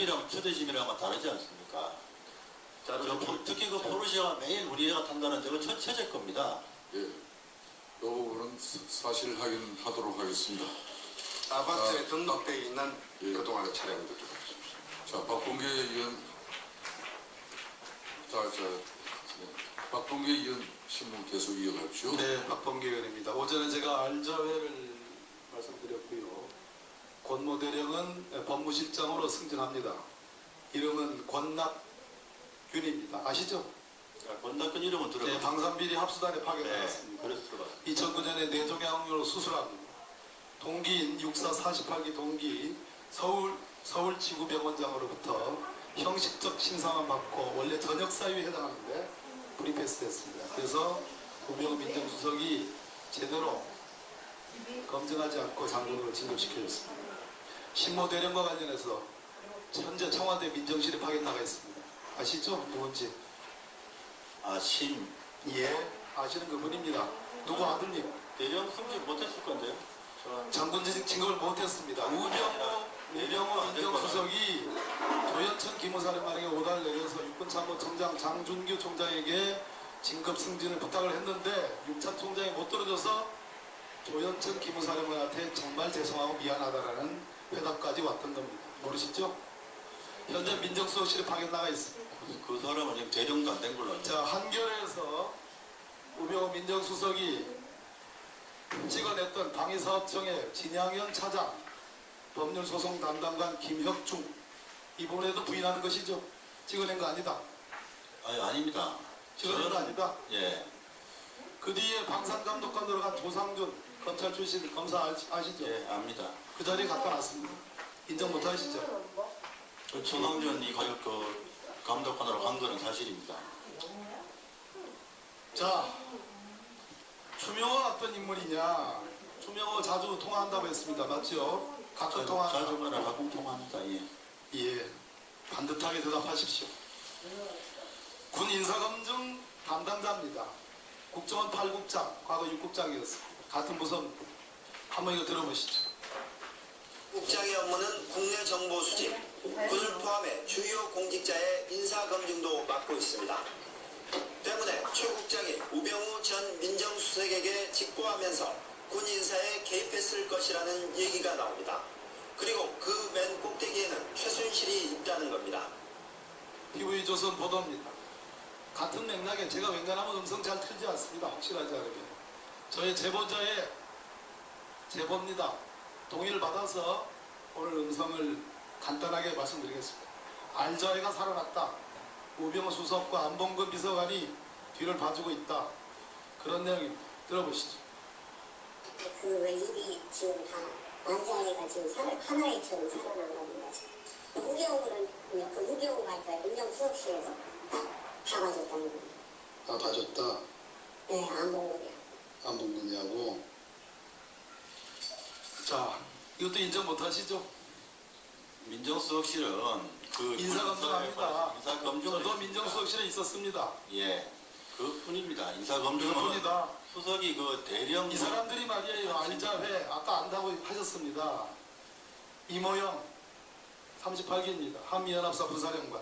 TP랑 휴대짐이랑은 다르지 않습니까? 특히 그 포르쉐가 매일 우리가 탄다는 저거 최제 겁니다. 예, 이 부분은 사실 확인하도록 하겠습니다. 아파트에 등록되어 있는 예. 그동안의 차량들 좀. 자, 박봉계 의원, 박봉계 의원 신문 계속 이어가십시오. 네, 박범계 의원입니다. 오전에 제가 알자회를 말씀드렸고요. 권모 대령은 법무실장으로 승진합니다. 이름은 권낙균입니다. 아시죠? 권낙균 이름은 네, 들어봤습니다. 방산비리 합수단에 파견되었습니다. 그래서 들어봤습니다. 2009년에 뇌종양으로 수술합니다. 동기인 64 48기 동기 서울지구병원장으로부터 형식적 심사만 받고 원래 전역사유에 해당하는데 불입패스됐습니다. 그래서 우병우 민정수석이 제대로 검증하지 않고 장군으로 진급시켜줬습니다. 신모 대령과 관련해서 현재 청와대 민정실에 파견 나가 있습니다. 아시죠? 누군지? 예, 아시는 그분입니다. 누구 아들님? 대령 승진 못했을 건데요. 장군직 진급을 못했습니다. 우병우 민정수석이 조현천 기무사령관에게 오다를 내려서 육군참모총장 장준규 총장에게 진급 승진을 부탁을 했는데 육찬 총장이 못 들어줘서 조현천 기무사령관한테 정말 죄송하고 미안하다라는 회답까지 왔던 겁니다. 모르시죠? 현재 민정수석실에 파견 나가 있습니다. 그 사람은 지금 대령도 안 된 걸로 알죠. 자, 한겨레에서 우병우 민정수석이 찍어냈던 방위사업청의 진양현 차장, 법률소송 담당관 김혁중, 이번에도 부인하는 것이죠? 찍어낸 거 아니다. 아닙니다. 찍어낸 거 아니다. 예. 그 뒤에 방산감독관으로 간 조상준 검찰 출신 검사 아시죠? 예, 압니다. 그 자리에 갖다 놨습니다. 인정 못 하시죠? 그 조상준 이 가족 감독관으로 간 거는 사실입니다. 자, 추명호가 어떤 인물이냐? 추명호 자주 통화한다고 했습니다. 맞죠? 가끔 통화한다. 자주만을 가끔 통화합니다. 예. 예, 반듯하게 대답하십시오. 군 인사검증 담당자입니다. 국정원 8국장, 과거 6국장이었습니다. 같은 부서입니다. 한번 이거 들어보시죠. 국장의 업무는 국내 정보 수집, 군을 포함해 주요 공직자의 인사검증도 맡고 있습니다. 때문에 최 국장이 우병우 전 민정수석에게 직보하면서 군 인사에 개입했을 것이라는 얘기가 나옵니다. 그리고 그 맨 꼭대기에는 최순실이 있다는 겁니다. TV조선 보도입니다. 같은 맥락에 제가 웬간하면 음성 잘 틀지 않습니다. 확실하지 않으면. 저의 제보자의 제보입니다. 동의를 받아서 오늘 음성을 간단하게 말씀드리겠습니다. 알자회가 살아났다. 우병우 수석과 안봉근 비서관이 뒤를 봐주고 있다. 그런 내용입니다. 들어보시죠. 그 일이 지금 다 안자회가 지금 하나의처럼 살아난 겁니다. 우병우는 그 우병우가 있다. 민정수석실에서 다 봐줬다는 겁니다. 다 봐줬다. 네, 안봉근이요. 안봉근이하고. 자, 이것도 인정 못하시죠? 민정수석실은 그 인사검증합니다. 인사검증을 저도 민정수석실에 있었습니다. 예. 그뿐입니다. 인사검증은 그뿐이다. 수석이 그 대령 이 사람들이 말이에요. 알자회 아까 안다고 하셨습니다. 이모영 38기입니다. 한미연합사 부사령관,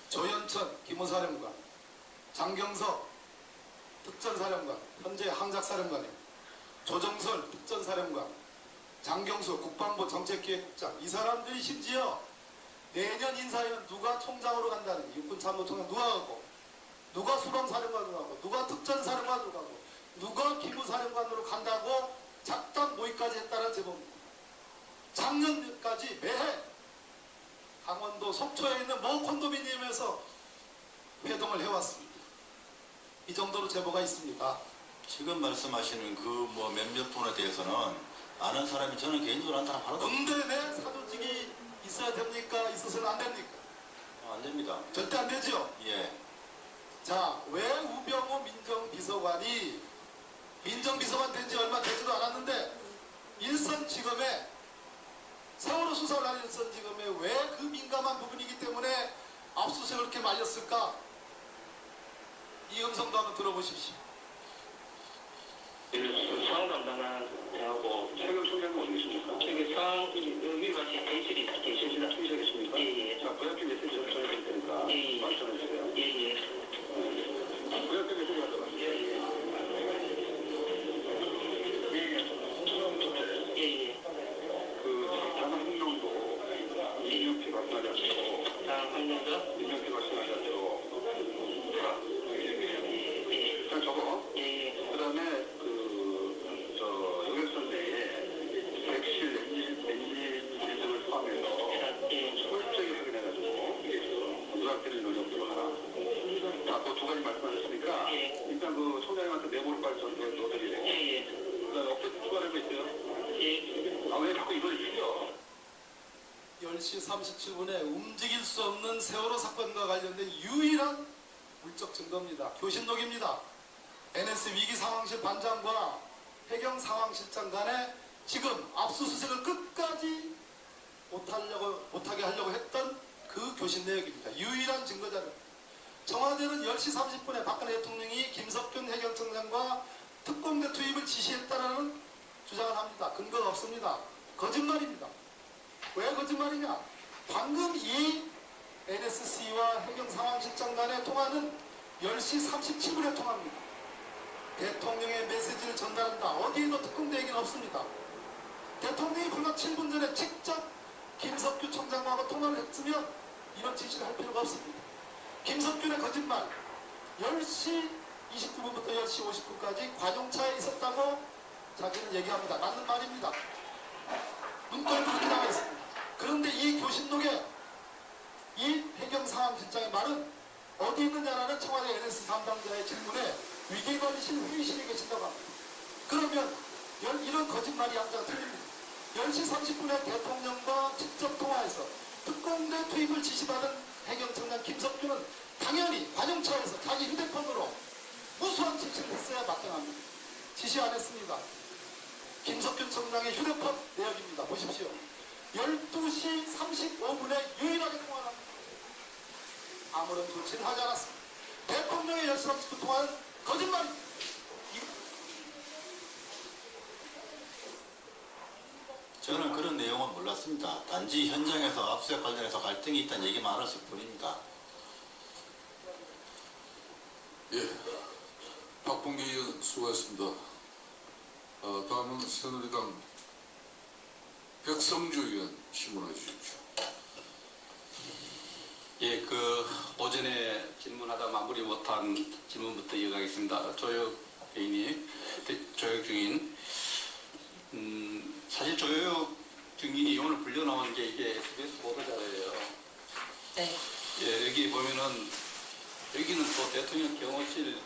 조현천 기무사령관, 장경석 특전사령관, 현재 항작사령관이에요. 조정설 특전사령관, 장경수 국방부 정책기획국장. 이 사람들이 심지어 내년 인사에는 누가 총장으로 간다는 육군참모총장 누가 가고, 누가 수방사령관으로 가고, 누가 특전사령관으로 가고, 누가 기무사령관으로 간다고 작당 모의까지 했다는 제보입니다. 작년까지 매해 강원도 속초에 있는 모 콘도미니엄에서 회동을 해왔습니다. 이 정도로 제보가 있습니다. 지금 말씀하시는 그 뭐 몇몇 분에 대해서는 아는 사람이 저는 개인적으로 한 사람 하나도 근데 내 사조직이 있어야 됩니까? 있어서는 안 됩니까? 안 됩니다. 절대 안 되죠? 예. 자, 왜 우병우 민정비서관이 민정비서관 된 지 얼마 되지도 않았는데 일선지검에 세월호 수사를 하는 일선지검에 왜 그 민감한 부분이기 때문에 압수수색을 이렇게 말렸을까? 이 음성도 한번 들어보십시오. 상황 담당한 대하고 최경 총장님 어디 계십니까? 저기 상황 위반시 대실이 대실이나 통지하겠습니까? 예. 말씀하지 않고 장 황명자 이렇게 말씀하지 않고 그냥 적어. 예. 그다음에 용역선 내에 객실 렌지 등을 포함해서 예. 소유적인 확인해가지고 누락되는 요령도 하나. 자, 그 두 가지 말씀하셨으니까 예. 일단 그 총장님한테 메모를 빨리 넣어드리고. 예. 그다음에 업데이트 추가되고 있어요. 예. 아, 왜 자꾸 이걸 죽여? 10시 37분에 움직일 수 없는 세월호 사건과 관련된 유일한 물적 증거입니다. 교신록입니다. NS 위기상황실 반장과 해경상황실장 간에 지금 압수수색을 끝까지 못하게 하려고 했던 그 교신 내역입니다. 유일한 증거자료. 청와대는 10시 30분에 박근혜 대통령이 김석균 해경청장과 특공대 투입을 지시했다라는 주장을 합니다. 근거가 없습니다. 거짓말입니다. 왜 거짓말이냐? 방금 이 NSC와 해경상황실장 간의 통화는 10시 37분에 통화입니다. 대통령의 메시지를 전달한다. 어디에도 특공대 얘기는 없습니다. 대통령이 불과 7분 전에 직접 김석규 총장과 통화를 했으면 이런 지시를 할 필요가 없습니다. 김석균의 거짓말. 10시 29분부터 10시 50분까지 관용차에 있었다고 자기는 얘기합니다. 맞는 말입니다. 문건에 그렇게 나와 있습니다. 그런데 이 교신록에 이 해경상황실장의 말은 어디 있느냐라는 청와대 NS 담당자의 질문에 위기관리실 회의실에 계신다고 합니다. 그러면 이런 거짓말이 항상 틀립니다. 10시 30분에 대통령과 직접 통화해서 특공대 투입을 지시받은 해경청장 김석균은 당연히 관용차에서 자기 휴대폰으로 무수한 지시를 했어야 마땅합니다. 지시 안 했습니다. 김석균 청장의 휴대폰 내역입니다. 보십시오. 12시 35분에 유일하게 통화를 합니다. 아무런 조치를 하지 않았습니다. 대통령의 10시 30분 통화는 거짓말입니다. 저는 그런 내용은 몰랐습니다. 단지 현장에서 압수수색 관련해서 갈등이 있다는 얘기만 알았을 뿐입니다. 예, 박봉계 의원 수고하셨습니다. 다음은 새누리당 백성주 의원 질문해 주십시오. 예, 오전에 질문하다 마무리 못한 질문부터 이어가겠습니다. 조혁 중인. 사실 조혁 중인이 오늘 불려나온 게 이게 SBS 보도자료예요. 네. 예, 여기 보면은 여기는 또 대통령 경호실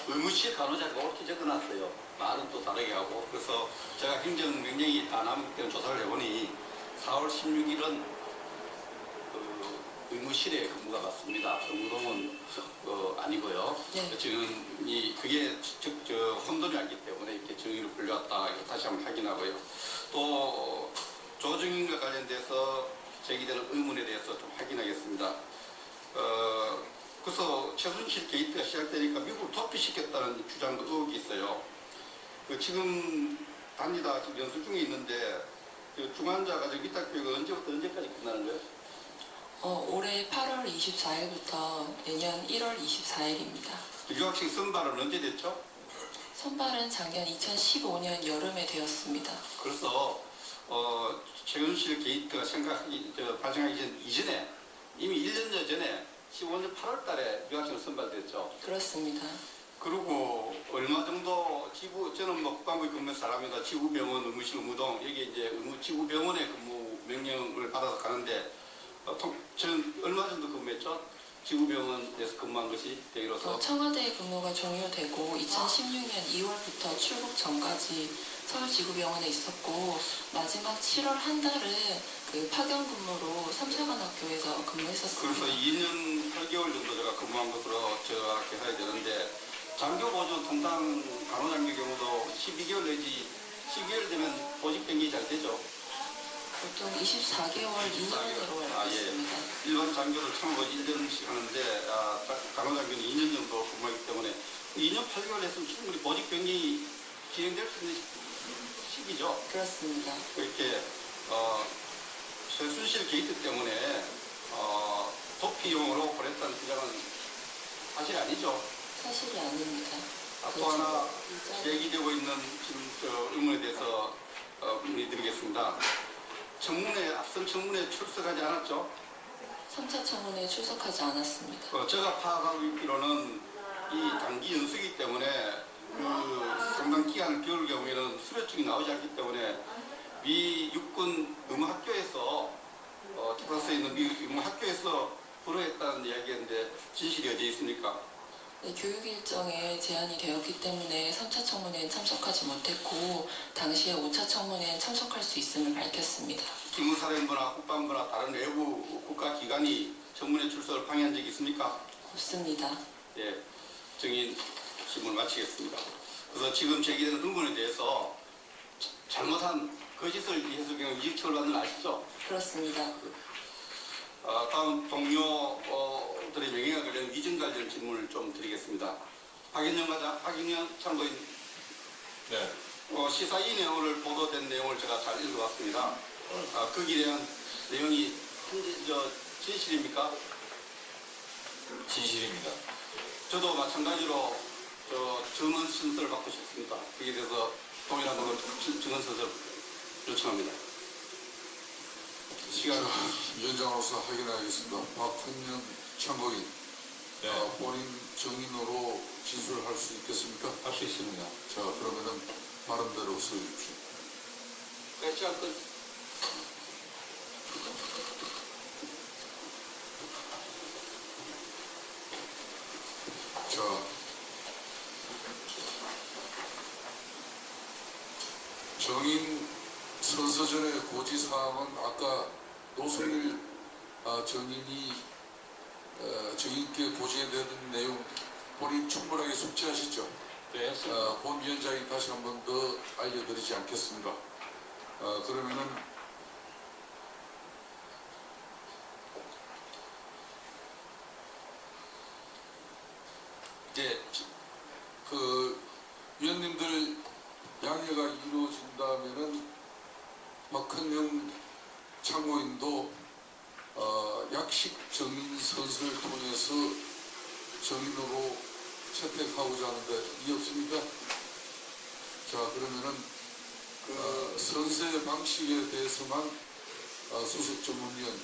의무실 간호자가 이렇게 적어놨어요. 말은 또 다르게 하고. 그래서 제가 행정명령이 다 남기 때문에 조사를 해보니 4월 16일은 의무실에 근무가 맞습니다. 의무동은 아니고요. 네. 지금 그게 혼돈이 왔기 때문에 이렇게 정의로 불려왔다. 이렇게 다시 한번 확인하고요. 또 조정인과 관련돼서 제기되는 의문에 대해서 좀 확인하겠습니다. 그래서 최순실 게이트가 시작되니까 미국을 도피시켰다는 주장도 의혹이 있어요. 지금 답니다. 지금 연수 중에 있는데 중환자 가족 위탁 교육은 언제부터 언제까지 끝나는 거예요? 올해 8월 24일부터 내년 1월 24일입니다. 유학생 선발은 언제 됐죠? 선발은 작년 2015년 여름에 되었습니다. 그래서 최순실 게이트가 발생하기 이전에 이미 1년 전에 15년 8월 달에 유학생 선발됐죠. 그렇습니다. 그리고 얼마 정도 저는 국방부에 근무한 사람이다. 지구병원 의무실 의무동 여기 이제 지구병원에 근무 명령을 받아서 가는데 저는 얼마 정도 근무했죠? 지구병원에서 근무한 것이 대기로서 청와대 근무가 종료되고 2016년 2월부터 출국 전까지 서울지구병원에 있었고 마지막 7월 한 달은 파견 근무로 3차관학교에서 근무했었습니다. 그래서 2년 8개월 정도 제가 근무한 것으로 제가 계산이 되는데 장교보조 통당 간호장교 경우도 12개월 내지 12개월 되면 보직변경이 잘 되죠. 보통 24개월 2년으로 알고 예. 있습니다. 일반 장교를 참으로 1년씩 하는데 간호장교는 2년 정도 근무하기 때문에 2년 8개월 했으면 충분히 보직 변경이 진행될 수 있는 시기죠. 그렇습니다. 이렇게 최순실 게이트 때문에 도피용으로 보냈다는 주장은 사실 아니죠. 사실이 아닙니다. 또 하나 제기되고 있는 지금 의문에 대해서 문의드리겠습니다. 청문회 앞선 청문회 출석하지 않았죠? 3차 청문회에 출석하지 않았습니다. 제가 파악하고 있기로는 이 단기 연수이기 때문에 그 상당 기간을 겨울 경우에는 수료증이 나오지 않기 때문에 미 육군 의무학교에서 텍사스에 있는 미 의무학교에서 불허했다는 이야기인데 진실이 어디에 있습니까? 네, 교육 일정에 제한이 되었기 때문에 3차 청문회엔 참석하지 못했고 당시에 5차 청문회엔 참석할 수 있음을 밝혔습니다. 기무사령부나 국방부나 다른 외부 국가기관이 청문회 출석을 방해한 적이 있습니까? 없습니다. 예, 증인 질문 마치겠습니다. 그래서 지금 제기되는 의문에 대해서 잘못한 거짓을 해서 그냥 위직처벌 받는 거 아시죠? 그렇습니다. 다음 동료들의 명예가 걸리는 위증 관련 질문을 좀 드리겠습니다. 박인영 참고인. 네. 시사 이 내용을 보도된 내용을 제가 잘 읽어봤습니다. 거기에 대한 내용이 진실입니까? 진실입니다. 저도 마찬가지로 증언 신설을 받고 싶습니다. 거기에 대해서 동일한 걸로 증언 신설 요청합니다. 시간. 위원장으로서 확인하겠습니다. 박훈영 참고인, 네. 본인 정인으로 진술할 수 있겠습니까? 할 수 있습니다. 자, 그러면은 발음대로 써주십시오. 시간 끝. 자, 정인 선서전의 고지사항은 아까 노승일 정인이 정인께 고지해드린 내용 본인 충분하게 숙지하시죠? 네, 했습니다. 본 위원장이 다시 한 번 더 알려드리지 않겠습니다. 그러면은 이제 그 위원님들 양해가 이루어진다면은 박헌영 참고인도 약식 정인 선서를 통해서 정인으로 채택하고자 하는데 이해 없습니까? 자, 그러면은 선세 방식에 대해서만 수석 전문위원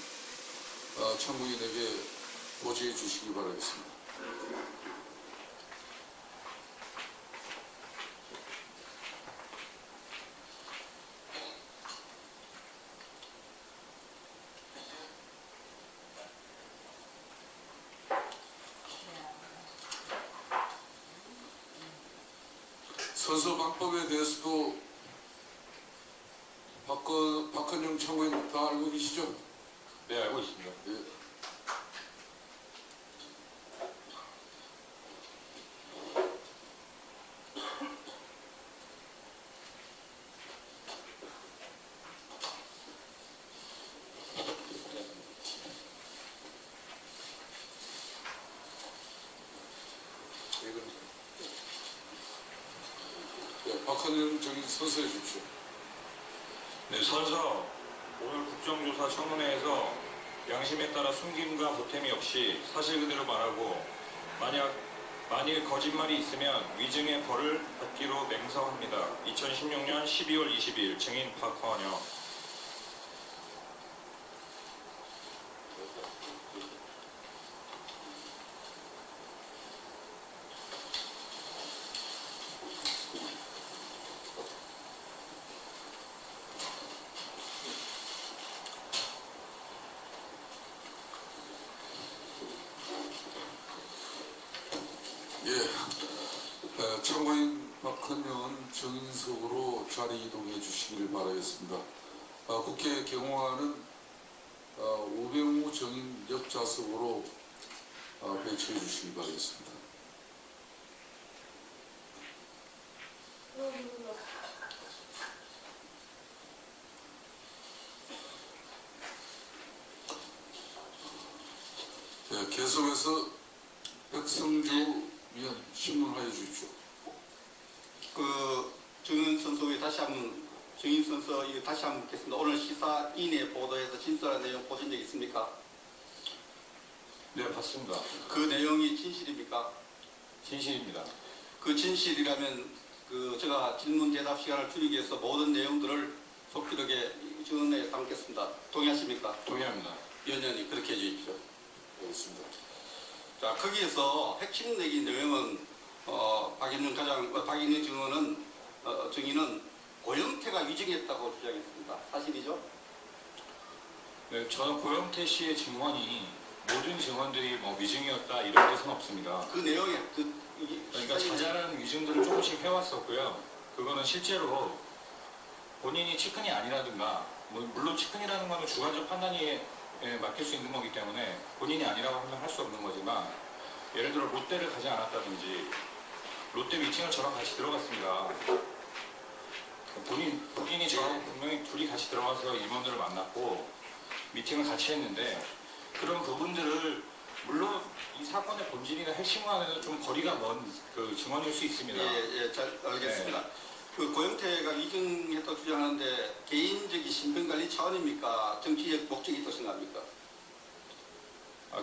참고인에게 고지해 주시기 바라겠습니다. 선서 방법에 대해서도 박헌영 참고인 다 알고 계시죠? 네, 알고 있습니다. 예. 네, 박헌영 정인 선서해 주십시오. 네, 선서 오늘 국정조사 청문회에서 양심에 따라 숨김과 보탬이 없이 사실 그대로 말하고 만일 거짓말이 있으면 위증의 벌을 받기로 맹세합니다. 2016년 12월 20일 증인 박헌영. 예, 참고인 박헌영은 정인석으로 자리 이동해 주시기를 바라겠습니다. 국회 경호관은 우병우 정인 옆좌석으로 배치해 주시기 바라겠습니다. 네, 계속해서 백성주 위원 신문하여 주십시오. 증인 선서에 다시 한번 증인 선서 이거 다시 한번 묻겠습니다. 오늘 시사 인해 보도에서 진술한 내용 보신 적 있습니까? 네, 봤습니다. 그 내용이 진실입니까? 진실입니다. 그 진실이라면 제가 질문 대답 시간을 줄이기 위해서 모든 내용들을 속기록에 증언에 담겠습니다. 동의하십니까? 동의합니다. 위원장님 그렇게 해주십시오. 알겠습니다. 자, 거기에서 핵심 내기 내용은 박인영 증언은 증인은 고영태가 위증했다고 주장했습니다. 사실이죠? 네, 저는 고영태 씨의 증언이 모든 증언들이 뭐 위증이었다 이런 뜻은 없습니다. 그 내용에 그러니까 자잘한 위증들을 조금씩 해왔었고요. 그거는 실제로 본인이 측근이 아니라든가, 물론 측근이라는 거는 주관적 판단이 맡길 수 있는 거기 때문에 본인이 아니라고 하면 할 수 없는 거지만, 예를 들어 롯데를 가지 않았다든지 롯데 미팅을 저랑 같이 들어갔습니다. 본인이 저하고 분명히 둘이 같이 들어가서 임원들을 만났고 미팅을 같이 했는데, 그런 부분들을 물론 이 사건의 본질이나 핵심과는 좀 거리가 먼 그 증언일 수 있습니다. 예, 잘 알겠습니다. 네. 그 고영태가 위증했다고 주장하는데 개인적인 신변관리 차원입니까? 정치적 목적이 있다고 생각합니까?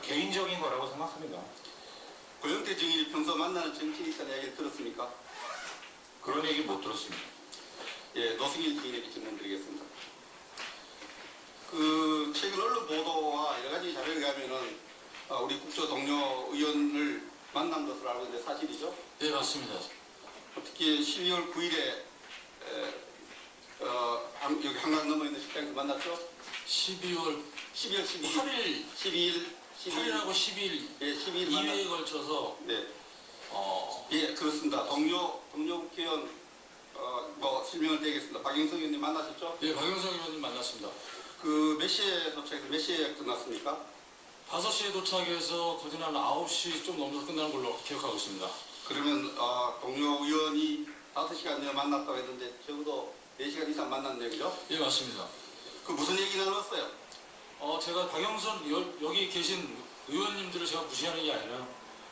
개인적인 거라고 생각합니다. 고영태 증인이 평소 만나는 정치인이 있다는 이야기를 들었습니까? 그런 얘기 못 들었습니다. 예, 노승일 증인에게 질문 드리겠습니다. 그 최근 언론 보도와 여러 가지 자료에 의하면은 우리 국조 동료 의원을 만난 것으로 알고 있는데 사실이죠? 네, 맞습니다. 특히 12월 9일에 여기 한강 넘어 있는 식당에서 만났죠? 12월 12일 8일하고 10일 예, 12일 2회에 걸쳐서 네. 예, 그렇습니다. 동료 국회의원 뭐 설명을 드리겠습니다. 박영석 의원님 만나셨죠? 예, 박영석 의원님 만났습니다. 그 몇 시에 도착해서 몇 시에 끝났습니까? 5시에 도착해서 거진 한 9시 좀 넘어서 끝나는 걸로 기억하고 있습니다. 그러면 동료 의원이 5시간 내에 만났다고 했는데 적어도 4시간 이상 만났네요, 그죠? 예, 맞습니다. 그 무슨 얘기 나눴어요? 제가 박영선 여기 계신 의원님들을 제가 무시하는 게 아니라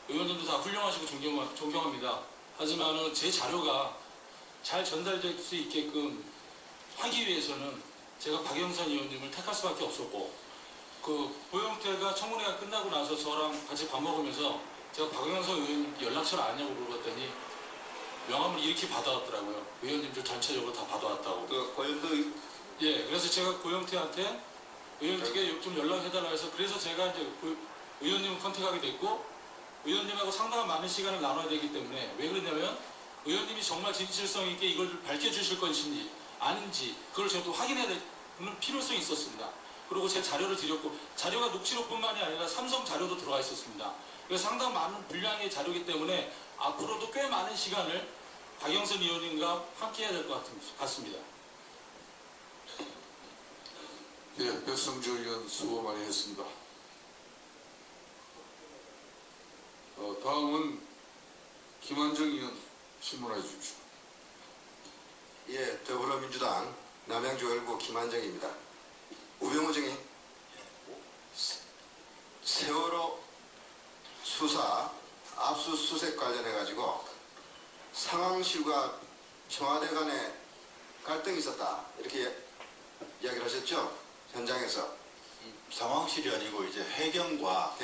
의원님도 다 훌륭하시고 존경합니다. 하지만은 제 자료가 잘 전달될 수 있게끔 하기 위해서는 제가 박영선 의원님을 택할 수밖에 없었고, 그 고영태가 청문회가 끝나고 나서 저랑 같이 밥 먹으면서 제가 박영선 의원 연락처를 아냐고 물어봤더니 명함을 이렇게 받아왔더라고요. 의원님들 전체적으로 다 받아왔다고. 그 고영석 예, 그래서 제가 고영태한테 의원님께 좀 연락해달라 해서, 그래서 제가 이제 의원님을 컨택하게 됐고, 의원님하고 상당한 많은 시간을 나눠야 되기 때문에, 왜 그러냐면 의원님이 정말 진실성 있게 이걸 밝혀주실 것인지 아닌지 그걸 제가 또 확인해야 되는 필요성이 있었습니다. 그리고 제 자료를 드렸고, 자료가 녹취록뿐만이 아니라 삼성 자료도 들어와 있었습니다. 그래서 상당히 많은 분량의 자료이기 때문에 앞으로도 꽤 많은 시간을 박영선 의원님과 함께 해야 될 것 같습니다. 예, 백성주 의원 수고 많이 했습니다. 다음은 김한정 의원 질문해 주십시오. 예, 더불어민주당 남양주 열구 김한정입니다. 우병우 증인, 세월호 수사 압수수색 관련해 가지고 상황실과 청와대 간에 갈등이 있었다 이렇게 이야기를 하셨죠? 현장에서. 상황실이 아니고 이제 해경과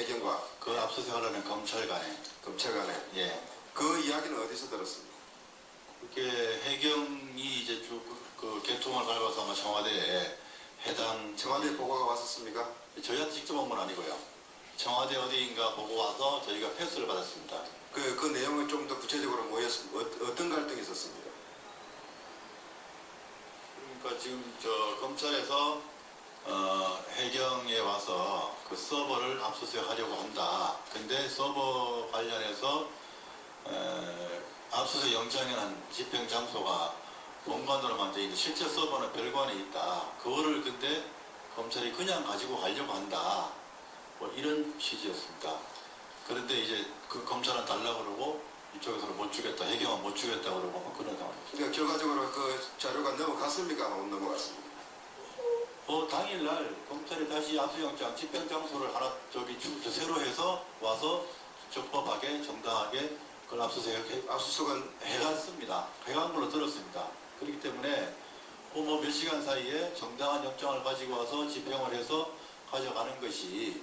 그 압수수색하려는 검찰 간에 예. 그 이야기는 어디서 들었습니까? 그게 해경이 이제 쭉 그 개통을 밟아서 아마 청와대에 해당 청와대 보고가 왔었습니까? 저희한테 직접 온 건 아니고요. 청와대 어디인가 보고 와서 저희가 패스를 받았습니다. 그 내용을 좀 더 구체적으로 어떤 갈등이 있었습니까? 그러니까 지금 검찰에서 해경에 와서 그 서버를 압수수색하려고 한다. 근데 서버 관련해서 압수수색 영장에 한 집행 장소가 본관으로만 돼 있는데 실제 서버는 별관에 있다. 그거를 근데 검찰이 그냥 가지고 가려고 한다. 뭐 이런 취지였습니다. 그런데 이제 그 검찰은 달라고 그러고 이쪽에서는 못 주겠다. 해경은 못 주겠다 그러고 뭐 그런 상황이죠. 그러니까 결과적으로 그 자료가 넘어갔습니까? 못 넘어갔습니까? 당일날 검찰이 다시 압수영장 집행 장소를 하나 새로 해서 와서 적법하게 정당하게 그걸 압수수색은 해갔습니다. 해간 걸로 들었습니다. 그렇기 때문에 뭐 몇 시간 사이에 정당한 영장을 가지고 와서 집행을 해서 가져가는 것이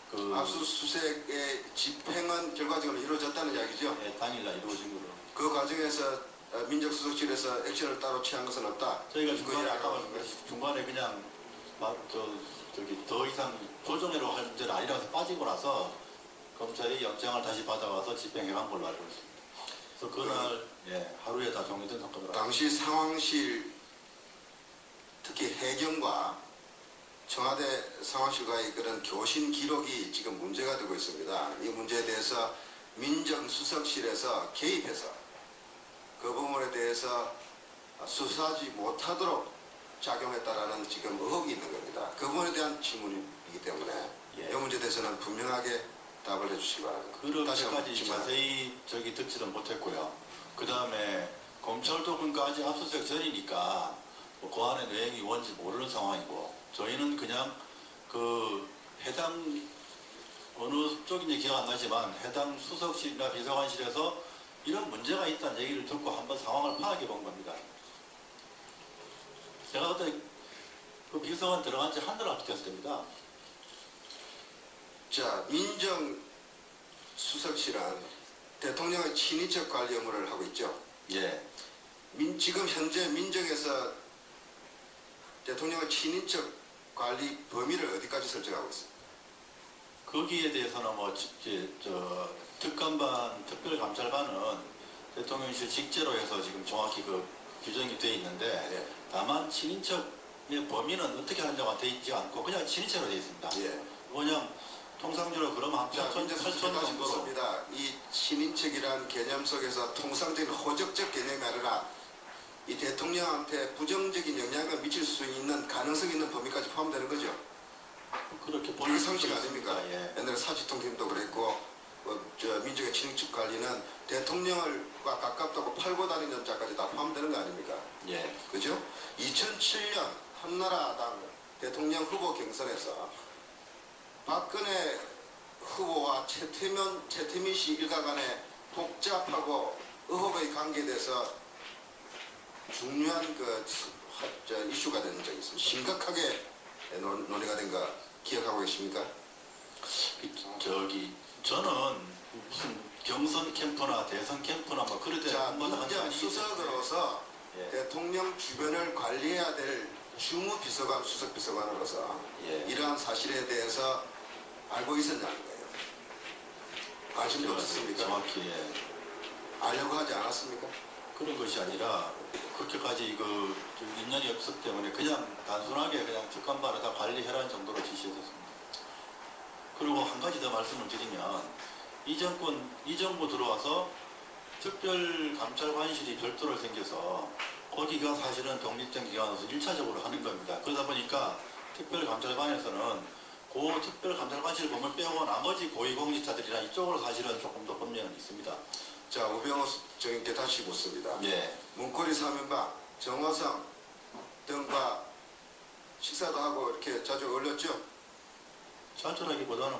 그 압수수색의 집행은 결과적으로 이루어졌다는 이야기죠? 네, 당일날 이루어진 걸로. 그 과정에서 민정수석실에서 액션을 따로 취한 것은 없다. 저희가 그거에 중간에 아까 아까운 말씀드렸듯이 중간에 그냥 저기 더 이상 조정회로 할 문제는 아니라서 빠지고 나서 검찰이 영장을 다시 받아와서 집행해간 걸로 알고 있습니다. 그래서 그날 하루에 다 종료된 사건으로. 당시 상황실 특히 해경과 청와대 상황실과의 그런 교신 기록이 지금 문제가 되고 있습니다. 이 문제에 대해서 민정수석실에서 개입해서 그 부분에 대해서 수사하지 못하도록 작용했다라는 지금 의혹이 있는 겁니다. 그 부분에 대한 질문이기 때문에 이 문제에 대해서는 분명하게 답을 해주시기 바랍니다. 그렇게까지 자세히 듣지는 못했고요. 그 다음에 검찰도 그러니까 아직 압수수색 전이니까 그 안에 내용이 뭔지 모르는 상황이고 저희는 그냥 그 해당 어느 쪽인지 기억 안 나지만 해당 수석실이나 비서관실에서 이런 문제가 있다는 얘기를 듣고 한번 상황을 파악해 본 겁니다. 제가 그때 그 비서관 들어간 지 한달 앞이 됐을 때입니다. 자, 민정수석실은 대통령의 친인척 관리 업무를 하고 있죠. 예. 지금 현재 민정에서 대통령의 친인척 관리 범위를 어디까지 설정하고 있습니까? 거기에 대해서는 특감반, 특별감찰반은 대통령실 직제로 해서 지금 정확히 그 규정이 되어 있는데 다만 친인척의 범위는 어떻게 하는지가 되어 있지 않고 그냥 친인척으로 되어 있습니다. 그냥 통상적으로 그러면 한 8천 정도로. 묻습니다. 이 친인척이라는 개념 속에서 통상적인 호적적 개념이 아니라 이 대통령한테 부정적인 영향을 미칠 수 있는 가능성 있는 범위까지 포함되는 거죠. 그렇게 이게 상식 아닙니까? 예. 옛날에 사지통팀도 그랬고 민족의 친인척 관리는 대통령과 가깝다고 팔고 다니는 자까지 다 포함되는 거 아닙니까? 예. 그죠? 2007년 한나라당 대통령 후보 경선에서 박근혜 후보와 최태민 씨 일가 간의 복잡하고 의혹의 관계에 대해서 중요한 이슈가 되는 적이 있습니다. 심각하게 논의가 된 거 기억하고 계십니까? 저는 무슨 경선 캠프나 대선 캠프나 뭐 그럴 때 자, 민정수석으로서 대통령 주변을 관리해야 될 주무비서관, 수석비서관으로서 이러한 사실에 대해서 알고 있었냐는 거예요. 관심도 없었습니까? 정확히 알려고 하지 않았습니까? 그런 것이 아니라 그렇게까지 인연이 없었기 때문에 그냥 단순하게 그냥 특감반을 다 관리해라는 정도로 지시했었습니다. 그리고 한 가지 더 말씀을 드리면 이 정부 들어와서 특별감찰관실이 별도로 생겨서 거기가 사실은 독립된 기관으로서 1차적으로 하는 겁니다. 그러다 보니까 특별감찰관에서는 그 특별감찰관실 범을 빼고 나머지 고위공직자들이나 이쪽으로 사실은 조금 더 범위는 있습니다. 자, 우병우 정인께 다시 묻습니다. 예. 문고리 3인방, 정화성 등과 식사도 하고 이렇게 자주 올렸죠? 자주라기보다는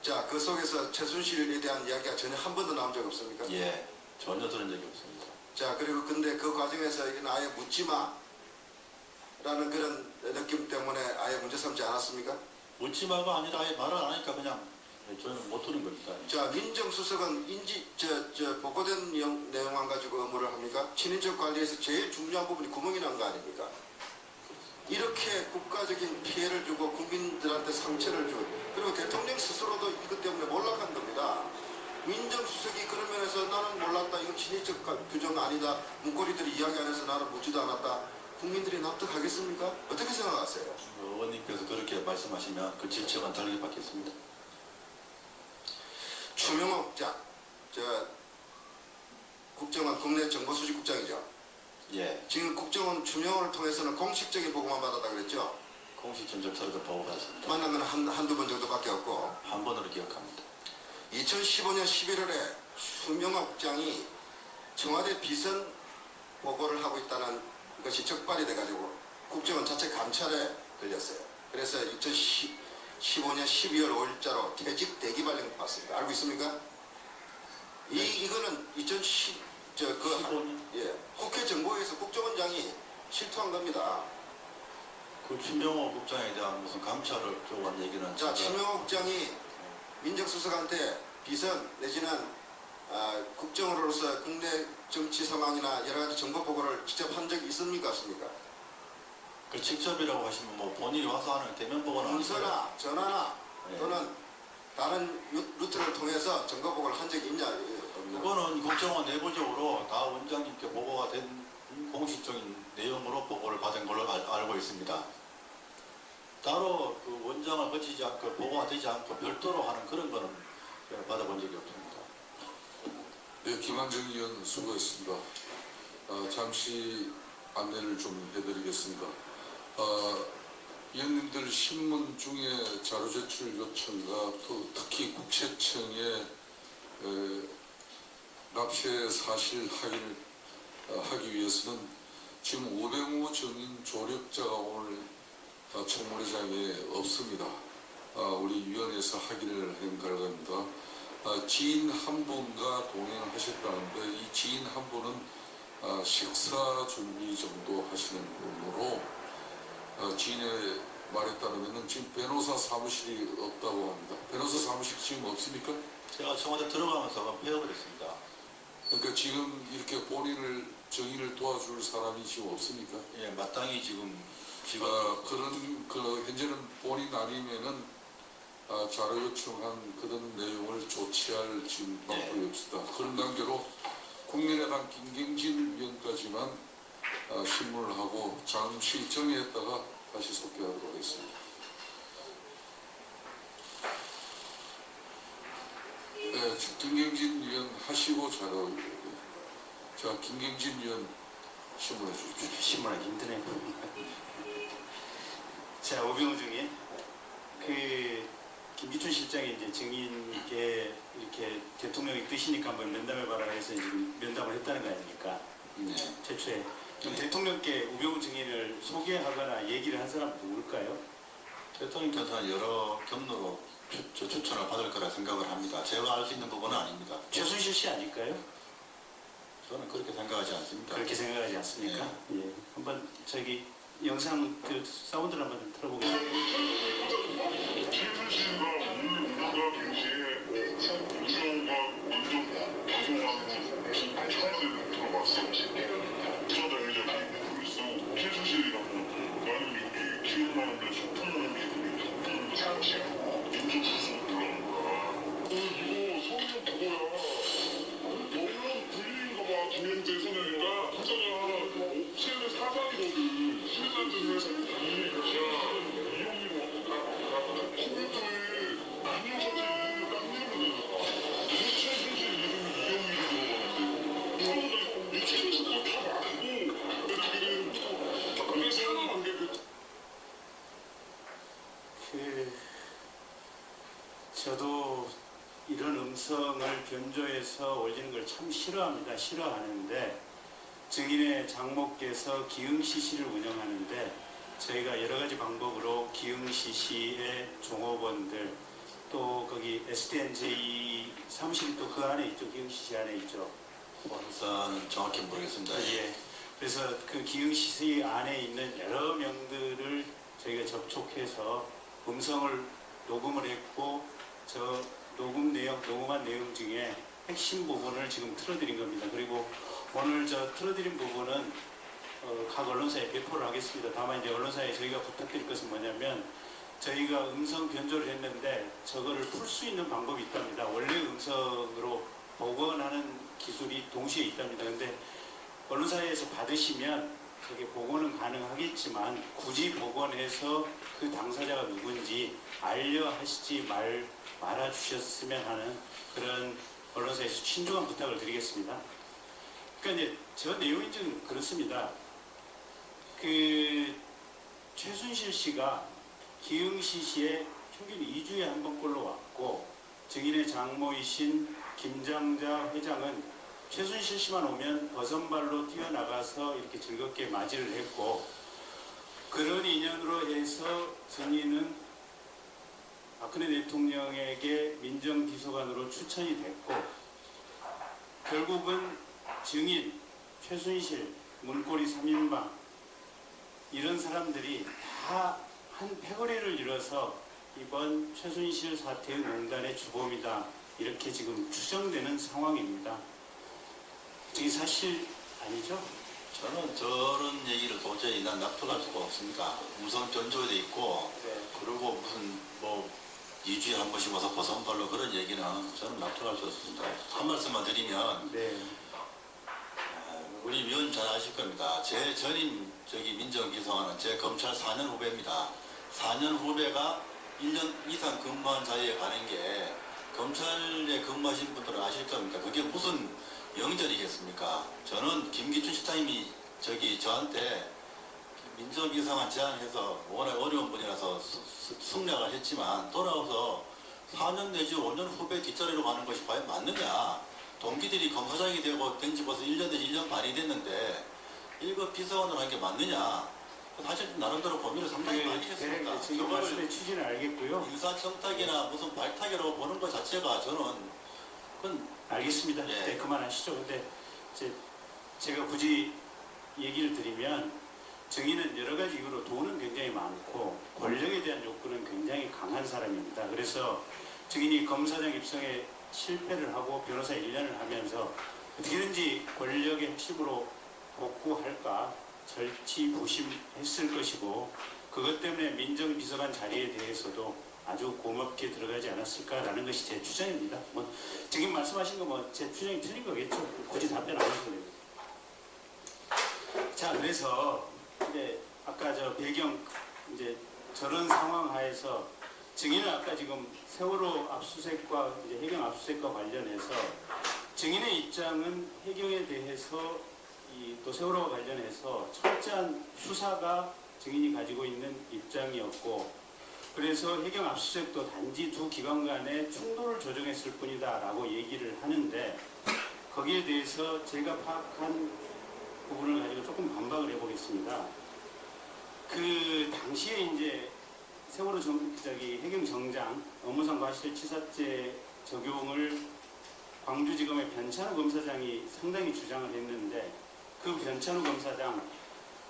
자, 그 속에서 최순실에 대한 이야기가 전혀 한 번도 나온 적 없습니까? 예. 전혀 들은 적이 없습니다. 자, 그리고 근데 그 과정에서 이건 아예 묻지 마 라는 그런 느낌 때문에 아예 문제 삼지 않았습니까? 묻지 말고 아니라 아예 말을 안 하니까 그냥 저는 못 들은 겁니다. 자, 민정수석은 보고된 내용만 가지고 업무를 합니까? 친인척 관리에서 제일 중요한 부분이 구멍이 난 거 아닙니까? 이렇게 국가적인 피해를 주고 국민들한테 상처를 주고 그리고 대통령 스스로도 이것 때문에 몰락한 겁니다. 민정수석이 그런 면에서 나는 몰랐다. 이건 친인척 규정 아니다. 문고리들이 이야기 안 해서 나는 묻지도 않았다. 국민들이 납득하겠습니까? 어떻게 생각하세요? 의원님께서 그렇게 말씀하시면 그 질책은 다르게 받겠습니다. 추명호 국장, 국정원 국내 정보수집국장이죠. 예. 지금 국정원 추명호를 통해서는 공식적인 보고만 받았다 그랬죠? 공식 전적서로도 보고받았습니다. 만난 건 한두 번 정도밖에 없고 한 번으로 기억합니다. 2015년 11월에 추명호 국장이 청와대 비선 보고를 하고 있다는 것이 적발이 돼가지고 국정원 자체 감찰에 걸렸어요. 그래서 2015년 12월 5일자로 퇴직 대기발령 받습니다. 알고 있습니까? 이거는 15년? 국회 정보위에서 국정원장이 실토한 겁니다. 그 추명호 국장에 대한 무슨 감찰을 쪼간 얘기는 자, 추명호 국장이 민정수석한테 비선 내지는 국정으로서 국내 정치 상황이나 여러 가지 정보 보고를 직접 한 적이 있습니까? 없습니까? 그 직접이라고 하시면 뭐 본인이 와서 하는 대면 보고는 문서나 전화나 네. 또는 다른 루트를 통해서 정보 보고를 한 적이 있냐? 없냐? 그거는 국정원 내부적으로 다 원장님께 보고가 된 공식적인 내용으로 보고를 받은 걸로 알고 있습니다. 따로 그 원장을 거치지 않고 보고가 되지 않고 별도로 하는 그런 거는 제가 받아본 적이 없습니다. 네, 김한정 의원 수고했습니다. 잠시 안내를 좀 해드리겠습니다. 의원님들 신문 중에 자료 제출 요청과 또 특히 국세청에 납세 사실 확인을 하기 위해서는 지금 오병우 정인 조력자가 오늘 청문회장에 없습니다. 우리 위원회에서 확인을 한 결과입니다. 지인 한 분과 동행하셨다는데 이 지인 한 분은 식사 준비 정도 하시는 분으로 지인의 말에 따르면 지금 변호사 사무실이 없다고 합니다. 변호사 사무실 지금 없습니까? 제가 청와대 들어가면서 폐업을 했습니다. 그러니까 지금 이렇게 본인을 정인을 도와줄 사람이 지금 없습니까? 예, 마땅히 지금 그런 현재는 본인 아니면은 자료 요청한 그런 내용을 조치할 지금 방법이 없습니다. 그런 관계로 국민의당 김경진 위원까지만 신문을 하고 잠시 정리했다가 다시 소개하도록 하겠습니다. 네, 김경진 위원 하시고 자료. 자, 김경진 위원 신문해 주십시오. 신문하기 힘드네요. 자, 오병우 중에 김기춘 실장이 이제 증인께 이렇게 대통령이 뜻이니까 한번 면담해봐라 해서 지금 면담을 했다는 거 아닙니까? 네. 최초에. 그럼 대통령께 우병우 증인을 소개하거나 얘기를 한 사람 누굴까요? 대통령께서는 여러 경로로 추천을 받을 거라 생각을 합니다. 제가 알 수 있는 부분은 아닙니다. 최순실 씨 아닐까요? 저는 그렇게 생각하지 않습니다. 그렇게 생각하지 않습니까? 예. 한번 저기 영상 사운드를 한번 좀 틀어보겠습니다. 최순실과 우병우가 동시에 우병우가 민족 방송하는 청와대를 들어갔어. 부사장회장이 그래서 최순실이라고 나는 여기 기억나는데 소통하는 게 상식 민족 방송 들어간 거야. 이거 소명 그거야. 너무 불리인가 봐. 김영재 선언이가 부사장 옵션의 사장이거든. 신사들 회사 이용이로 코멘트에 안녕하세요 딱 이러면 최순실 이름이 이용이로 들어가는데 이 최순실도 다 알고 애들끼리 그래서 하는 게 저도 이런 음성을 변조해서 올리는 걸 참 싫어합니다. 싫어하는데 증인의 장모께서 기흥시시를 운영하는데 저희가 여러 가지 방법으로 기흥시시의 종업원들 또 거기 SDNJ 사무실이 또 그 안에 있죠. 기흥시시 안에 있죠. 본사는 정확히 모르겠습니다. 예. 그래서 그 기흥시시 안에 있는 여러 명들을 저희가 접촉해서 음성을 녹음을 했고 저 녹음한 내용 중에 핵심 부분을 지금 틀어드린 겁니다. 그리고 오늘 저 틀어드린 부분은 각 언론사에 배포를 하겠습니다. 다만 이제 언론사에 저희가 부탁드릴 것은 뭐냐면 저희가 음성 변조를 했는데 저거를 풀 수 있는 방법이 있답니다. 원래 음성으로 복원하는 기술이 동시에 있답니다. 근데 언론사에서 받으시면 저게 복원은 가능하겠지만 굳이 복원해서 그 당사자가 누군지 알려하시지 말아주셨으면 하는 그런 언론사에서 신중한 부탁을 드리겠습니다. 그러니까 이제 저 내용이 좀 그렇습니다. 그 최순실 씨가 기흥시시에 평균 2주에 한 번꼴로 왔고 증인의 장모이신 김장자 회장은 최순실 씨만 오면 버선발로 뛰어나가서 이렇게 즐겁게 맞이를 했고 그런 인연으로 해서 증인은 박근혜 대통령에게 민정비서관으로 추천이 됐고 결국은 증인, 최순실, 문고리 3인방 이런 사람들이 다 한 패거리를 이뤄서 이번 최순실 사태의 농단의 주범이다 이렇게 지금 추정되는 상황입니다. 이게 사실 아니죠? 저는 저런 얘기를 도저히 난 납득할 수가 없습니다. 우선 견조돼 있고 그리고 무슨 뭐 2주에 한 번씩 와서 고성발로 그런 얘기는 저는 납득할 수 없습니다. 한 말씀만 드리면 우리 위원 잘 아실 겁니다. 제 전임 민정기소관은 제 검찰 4년 후배입니다. 4년 후배가 1년 이상 근무한 자리에 가는 게 검찰에 근무하신 분들은 아실 겁니다. 그게 무슨 영전이겠습니까? 저는 김기춘 시장님이 저한테 민정기소관 제안해서 워낙 어려운 분이라서 승낙을 했지만 돌아와서 4년 내지 5년 후배 뒷자리로 가는 것이 과연 맞느냐? 동기들이 검사장이 되고 된 지 벌써 1년 내지 1년 반이 됐는데 1급 비서관을 한 게 맞느냐? 사실 나름대로 고민을 상당히 많이 했습니다. 지금 말씀의 취지는 알겠고요. 인사청탁이나 무슨 발탁이라고 보는 것 자체가 저는 그건 알겠습니다. 네, 그만하시죠. 근데 제가 굳이 얘기를 드리면 정의는 여러 가지 이유로 돈은 굉장히 많고 권력에 대한 욕구는 굉장히 강한 사람입니다. 그래서 정인이 검사장 입성에 실패를 하고 변호사 1년을 하면서 어떻게든지 권력의 핵심으로 복구할까 절치부심했을 것이고 그것 때문에 민정비서관 자리에 대해서도 아주 고맙게 들어가지 않았을까라는 것이 제 추정입니다. 뭐 지금 말씀하신 거 뭐 제 추정이 틀린 거겠죠. 굳이 답변 안 하셔도 됩니다. 자, 그래서 이제 아까 저 배경 이제 저런 상황 하에서 증인은 아까 지금 세월호 압수수색과 이제 해경 압수수색과 관련해서 증인의 입장은 해경에 대해서 또 세월호와 관련해서 철저한 수사가 증인이 가지고 있는 입장이었고 그래서 해경 압수수색도 단지 두 기관 간의 충돌을 조정했을 뿐이다 라고 얘기를 하는데 거기에 대해서 제가 파악한 부분을 가지고 조금 반박을 해보겠습니다. 그 당시에 이제 세월호 해경 정장 업무상 과실치사죄 적용을 광주지검의 변찬우 검사장이 상당히 주장을 했는데 그 변찬우 검사장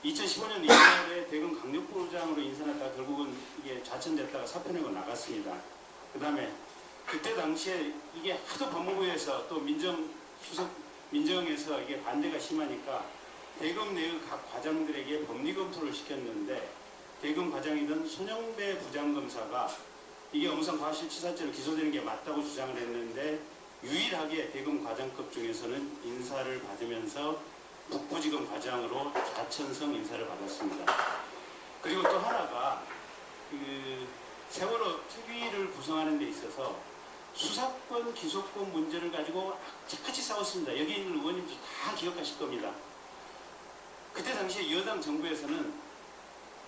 2015년 2월에 대검 강력부장으로 인선했다가 결국은 이게 좌천됐다가 사표 내고 나갔습니다. 그 다음에 그때 당시에 이게 하도 법무부에서 또 민정에서 이게 반대가 심하니까 대검 내의 각 과장들에게 법리 검토를 시켰는데 대검 과장이던 손영배 부장검사가 이게 업무상 과실치사죄로 기소되는 게 맞다고 주장을 했는데 유일하게 대검 과장급 중에서는 인사를 받으면서 북부지검 과장으로 좌천성 인사를 받았습니다. 그리고 또 하나가 그 세월호 특위를 구성하는 데 있어서 수사권, 기소권 문제를 가지고 악착같이 싸웠습니다. 여기 있는 의원님들 다 기억하실 겁니다. 그때 당시에 여당 정부에서는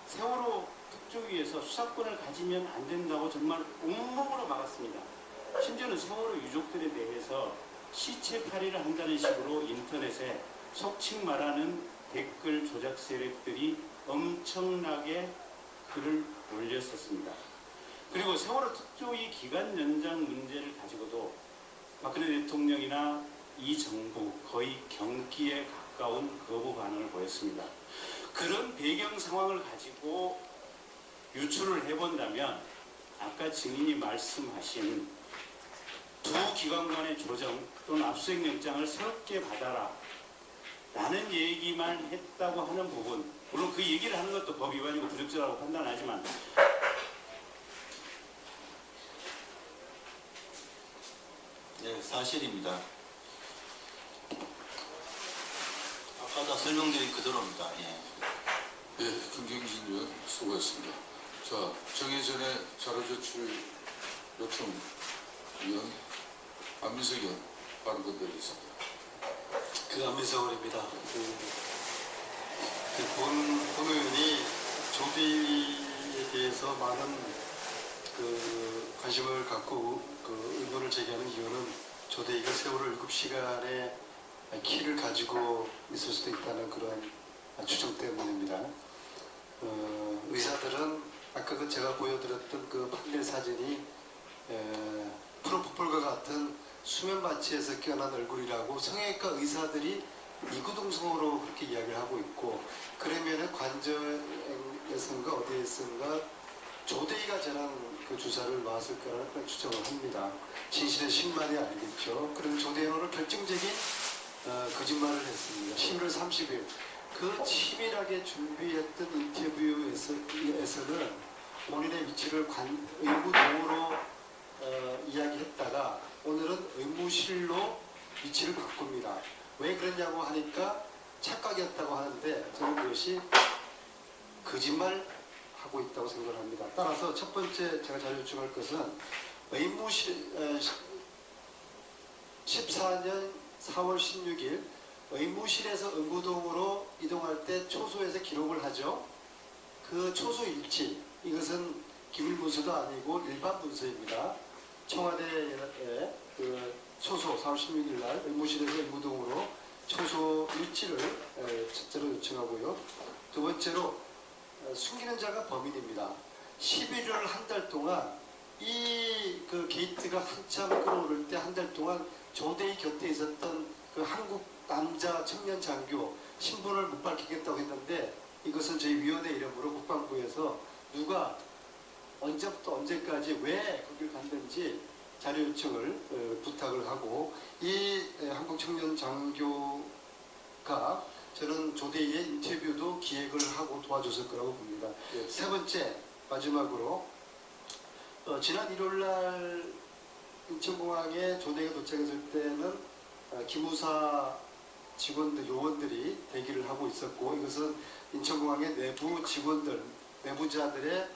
세월호 특조위에서 수사권을 가지면 안 된다고 정말 온몸으로 막았습니다. 심지어는 세월호 유족들에 대해서 시체팔이를 한다는 식으로 인터넷에 속칭 말하는 댓글 조작 세력들이 엄청나게 글을 올렸었습니다. 그리고 세월호 특조위 기간 연장 문제를 가지고도 박근혜 대통령이나 이 정부 거의 경기에 가까운 거부 반응을 보였습니다. 그런 배경 상황을 가지고 유추를 해본다면 아까 증인이 말씀하신 두 기관 간의 조정 또는 압수수색 영장을 새롭게 받아라 라는 얘기만 했다고 하는 부분, 물론 그 얘기를 하는 것도 법 위반이고 부적절하고 판단하지만 네, 사실입니다. 아까 다 설명드린 그대로입니다. 예. 예, 김경진 의원 수고했습니다. 자, 정해전에 자료 제출 요청 위원 안민석 의원 발언 건드리겠습니다. 안민석입니다. 본 의원이 조비에 대해서 많은 관심을 갖고 의문을 제기하는 이유는 조대이가 세월호 7시간의 키를 가지고 있을 수도 있다는 그런 추정 때문입니다. 의사들은 아까 제가 보여드렸던 그 판넬 사진이 프로포폴과 같은 수면 마취에서 깨어난 얼굴이라고 성형외과 의사들이 이구동성으로 그렇게 이야기를 하고 있고 그러면은 관절에선가 어디에선가 조대희가 저랑 그 주사를 놨을 거라는 추정을 합니다. 진실의 신만이 알겠죠. 그런데 조대희는 오늘 결정적인 거짓말을 했습니다. 11월 30일 그 치밀하게 준비했던 인터뷰에서는 본인의 위치를 의무동으로 이야기했다가 오늘은 의무실로 위치를 바꿉니다. 왜 그러냐고 하니까 착각이었다고 하는데 저는 그것이 거짓말하고 있다고 생각을 합니다. 따라서 첫 번째 제가 자료 요청할 것은 의무실 14년 4월 16일 의무실에서 의무동으로 이동할 때 초소에서 기록을 하죠. 그 초소 일치, 이것은 기밀 문서도 아니고 일반 문서입니다. 청와대의 그 초소 4월 16일 날 의무실에서 의무동으로 초소 일치를 첫째로 요청하고요. 두 번째로 숨기는 자가 범인입니다. 11월 한 달 동안 이 그 게이트가 한참 끌어오를 때 한 달 동안 조대희 곁에 있었던 그 한국 남자 청년 장교 신분을 못 밝히겠다고 했는데 이것은 저희 위원회 이름으로 국방부에서 누가 언제부터 언제까지 왜 거길 갔는지 자료 요청을 부탁을 하고 이 한국 청년 장교가 저는 조대희의 인터뷰도 기획을 하고 도와줬을 거라고 봅니다. 세 번째 마지막으로 지난 1월날 인천공항에 조대희가 도착했을 때는 기무사 직원들, 요원들이 대기를 하고 있었고 이것은 인천공항의 내부 직원들, 내부자들의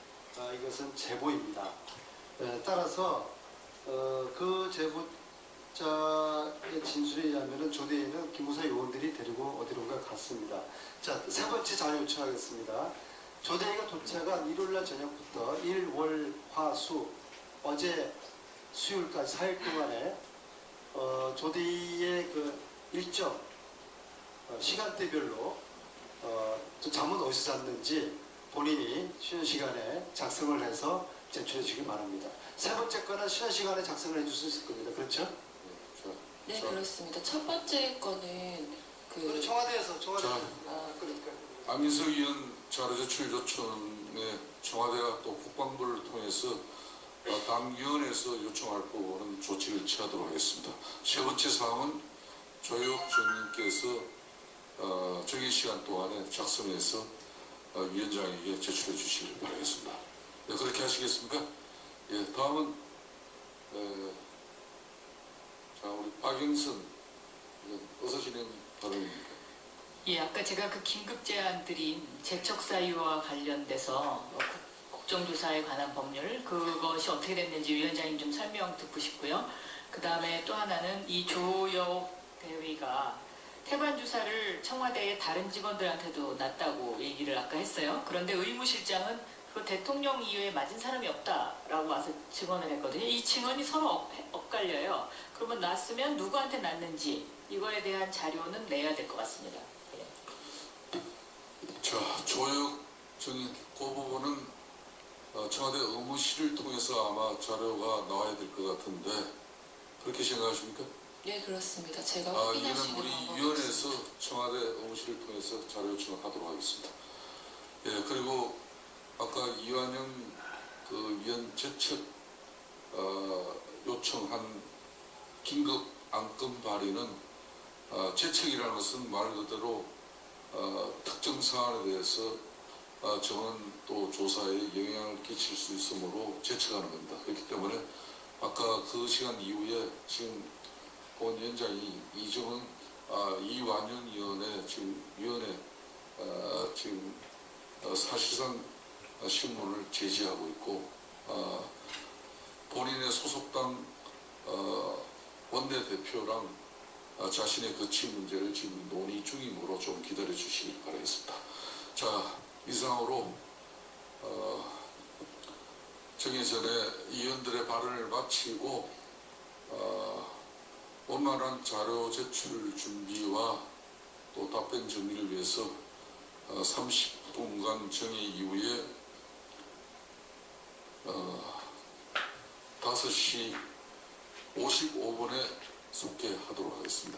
이것은 제보입니다. 따라서 그 제보자의 진술에 의하면 조대희는 기무사 요원들이 데리고 어디론가 갔습니다. 자, 세 번째 자료 요청하겠습니다. 조대희가 도착한 1월날 저녁부터 일, 월, 화, 수 어제 수요일까지 4일 동안에 조대희의 그 일정 시간대별로 잠은 어디서 잤는지 본인이 쉬는 시간에 작성을 해서 제출해 주시기 바랍니다. 세 번째 거는 쉬는 시간에 작성을 해 줄 수 있을 겁니다. 그렇죠? 네, 그렇습니다. 첫 번째 거는 청와대에서 그러니까 안민석 의원 자료 제출 요청에 청와대가 또 국방부를 통해서 당위원회에서 요청할 부분은 조치를 취하도록 하겠습니다. 세 번째 사항은 조혁 정님께서 정해 시간 동안에 작성해서 위원장에게 제출해 주시길 바라겠습니다. 네, 그렇게 하시겠습니까? 예, 다음은 자, 우리 박영선 어서 진행 발언입니다. 예, 아까 제가 그 긴급 제안 드린 재척사유와 관련돼서 국정조사에 관한 법률 그것이 어떻게 됐는지 위원장님 좀 설명 듣고 싶고요. 그 다음에 또 하나는 이 조혁 대위가 태반 주사를 청와대의 다른 직원들한테도 놨다고 얘기를 아까 했어요. 그런데 의무실장은 그 대통령 이외에 맞은 사람이 없다라고 와서 증언을 했거든요. 이 증언이 서로 엇갈려요. 그러면 놨으면 누구한테 놨는지 이거에 대한 자료는 내야 될 것 같습니다. 예. 자, 조혁 정인 그 부분은 청와대 의무실을 통해서 아마 자료가 나와야 될 것 같은데 그렇게 생각하십니까? 네, 그렇습니다. 제가 이거는 확인할 수 있는 우리 방법이 위원회에서 청와대 의무실을 통해서 자료 요청을 하도록 하겠습니다. 예, 그리고 아까 이완영 그 위원 제척 요청한 긴급 안건 발의는 제척이라는 것은 말 그대로 특정 사안에 대해서 정은 또 조사에 영향을 끼칠 수 있으므로 제척하는 겁니다. 그렇기 때문에 아까 그 시간 이후에 지금 본 위원장이 이정은 이완영 위원회 지금 위원회 지금 사실상 신문을 제지하고 있고 본인의 소속당 원내대표랑 자신의 거취 문제를 지금 논의 중이므로 좀 기다려 주시길 바라겠습니다. 자, 이상으로 정해전에 의원들의 발언을 마치고 원만한 자료 제출 준비와 또 답변 정리를 위해서 30분간 정해 이후에 5시 55분에 속개하도록 하겠습니다.